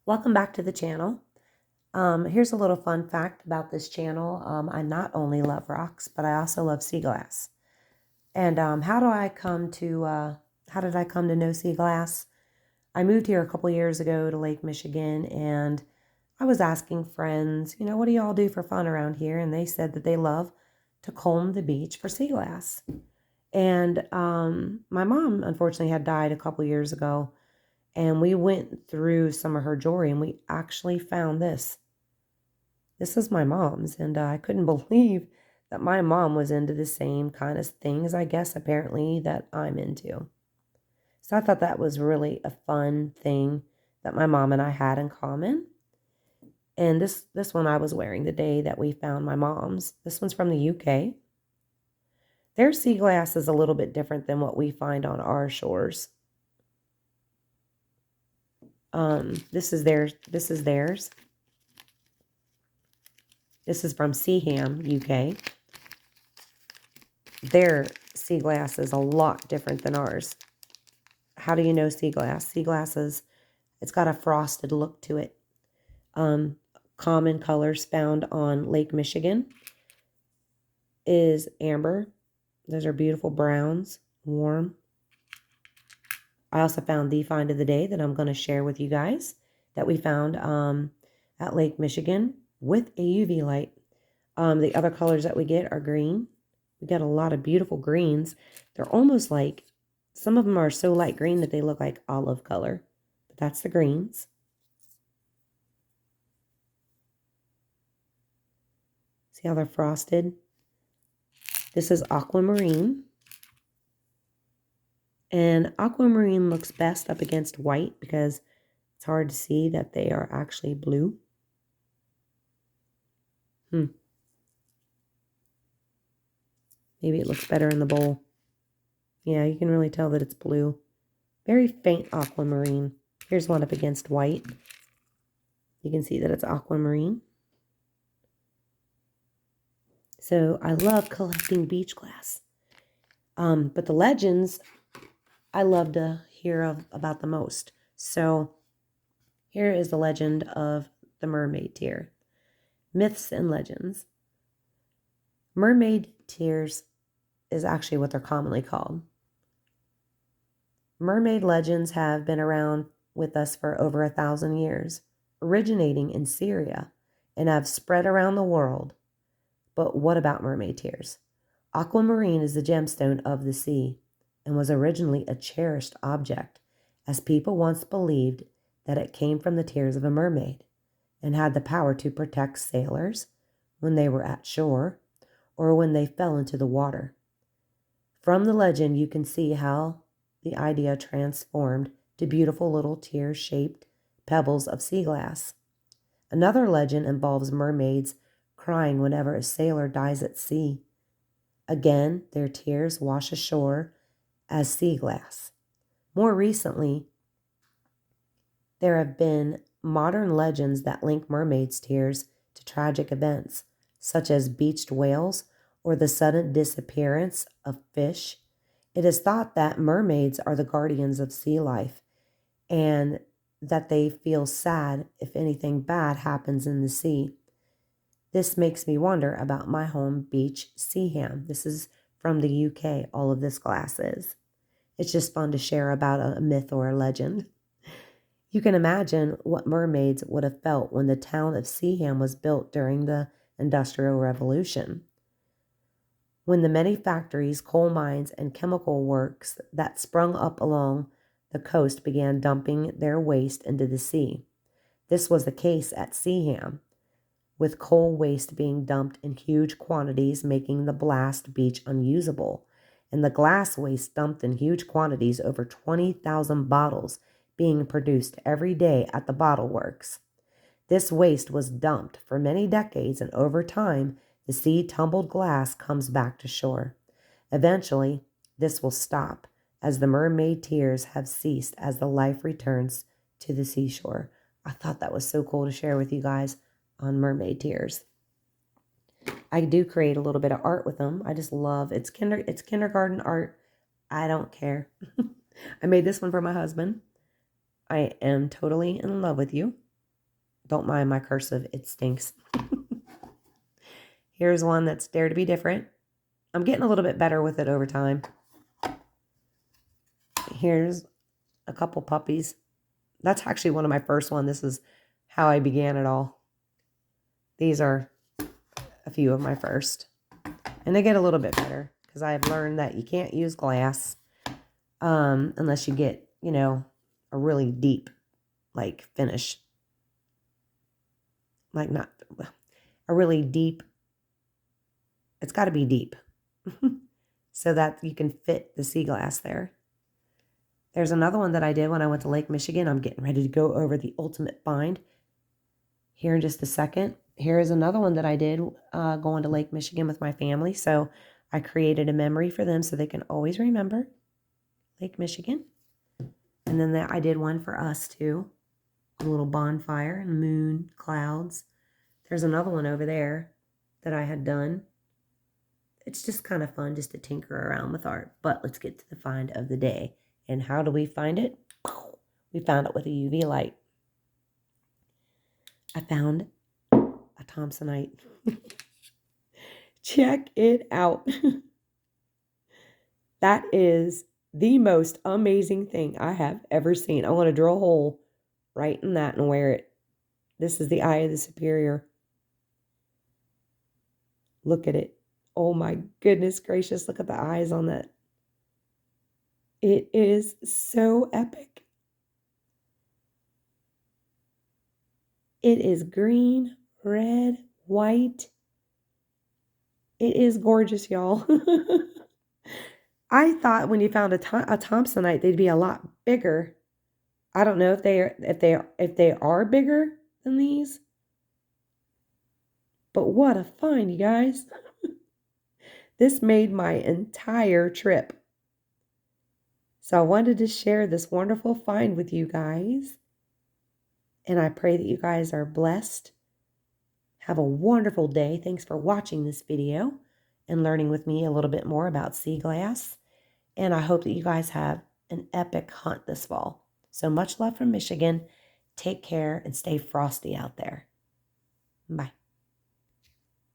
Welcome back to the channel. Here's a little fun fact about this channel. I not only love rocks, but I also love sea glass. And how did I come to know sea glass? I moved here a couple years ago to Lake Michigan, and I was asking friends, what do y'all do for fun around here? And they said that they love to comb the beach for sea glass. And my mom, unfortunately, had died a couple years ago. And we went through some of her jewelry and we actually found this. This is my mom's, and I couldn't believe that my mom was into the same kind of things, I guess, apparently, that I'm into. So I thought that was really a fun thing that my mom and I had in common. And this one I was wearing the day that we found my mom's. This one's from the UK. Their sea glass is a little bit different than what we find on our shores. This is theirs. This is theirs. This is from Seaham, UK. Their sea glass is a lot different than ours. How do you know sea glass? Sea glass it's got a frosted look to it. Common colors found on Lake Michigan is amber. Those are beautiful browns, warm. I also found the find of the day that I'm going to share with you guys that we found at Lake Michigan with a UV light. The other colors that we get are green. We got a lot of beautiful greens. They're almost like, some of them are so light green that they look like olive color. But that's the greens. See how they're frosted? This is aquamarine. And aquamarine looks best up against white because it's hard to see that they are actually blue. Maybe it looks better in the bowl. Yeah, you can really tell that it's blue. Very faint aquamarine. Here's one up against white. You can see that it's aquamarine. So I love collecting beach glass. But the legends, I love to hear about the most. So here is the legend of the mermaid tear. Myths and legends. Mermaid tears is actually what they're commonly called. Mermaid legends have been around with us for over 1,000 years, originating in Syria and have spread around the world. But what about mermaid tears? Aquamarine is the gemstone of the sea and was originally a cherished object, as people once believed that it came from the tears of a mermaid and had the power to protect sailors when they were at shore or when they fell into the water. From the legend, you can see how the idea transformed to beautiful little tear-shaped pebbles of sea glass. Another legend involves mermaids crying whenever a sailor dies at sea. Again, their tears wash ashore as sea glass. More recently, there have been modern legends that link mermaids' tears to tragic events, such as beached whales or the sudden disappearance of fish. It is thought that mermaids are the guardians of sea life and that they feel sad if anything bad happens in the sea. This makes me wonder about my home beach, Seaham. This is from the UK, all of this glass is. It's just fun to share about a myth or a legend. You can imagine what mermaids would have felt when the town of Seaham was built during the Industrial Revolution. When the many factories, coal mines, and chemical works that sprung up along the coast began dumping their waste into the sea. This was the case at Seaham, with coal waste being dumped in huge quantities, making the blast beach unusable, and the glass waste dumped in huge quantities, over 20,000 bottles being produced every day at the bottle works. This waste was dumped for many decades, and over time, the sea-tumbled glass comes back to shore. Eventually, this will stop, as the mermaid tears have ceased as the life returns to the seashore. I thought that was so cool to share with you guys on mermaid tears. I do create a little bit of art with them. I just love it's kindergarten art. I don't care. I made this one for my husband. I am totally in love with you. Don't mind my cursive. It stinks. Here's one that's Dare to Be Different. I'm getting a little bit better with it over time. Here's a couple puppies. That's actually one of my first ones. This is how I began it all. These are a few of my first. And they get a little bit better because I've learned that you can't use glass unless you get, you know, a really deep, like, finish. Like, not a really deep. It's got to be deep so that you can fit the sea glass there. There's another one that I did when I went to Lake Michigan. I'm getting ready to go over the ultimate find here in just a second. Here is another one that I did going to Lake Michigan with my family. So I created a memory for them so they can always remember Lake Michigan. And then I did one for us too. A little bonfire and moon, clouds. There's another one over there that I had done. It's just kind of fun just to tinker around with art. But let's get to the find of the day. And how do we find it? We found it with a UV light. I found a Thompsonite. Check it out. That is the most amazing thing I have ever seen. I want to drill a hole right in that and wear it. This is the eye of the superior. Look at it. Oh my goodness gracious. Look at the eyes on that. It is so epic. It is green, red, white. It is gorgeous, y'all. I thought when you found a Thompsonite, they'd be a lot bigger. I don't know if they are bigger than these. But what a find, you guys. This made my entire trip. So I wanted to share this wonderful find with you guys. And I pray that you guys are blessed. Have a wonderful day. Thanks for watching this video and learning with me a little bit more about sea glass. And I hope that you guys have an epic hunt this fall. So much love from Michigan. Take care and stay frosty out there. Bye.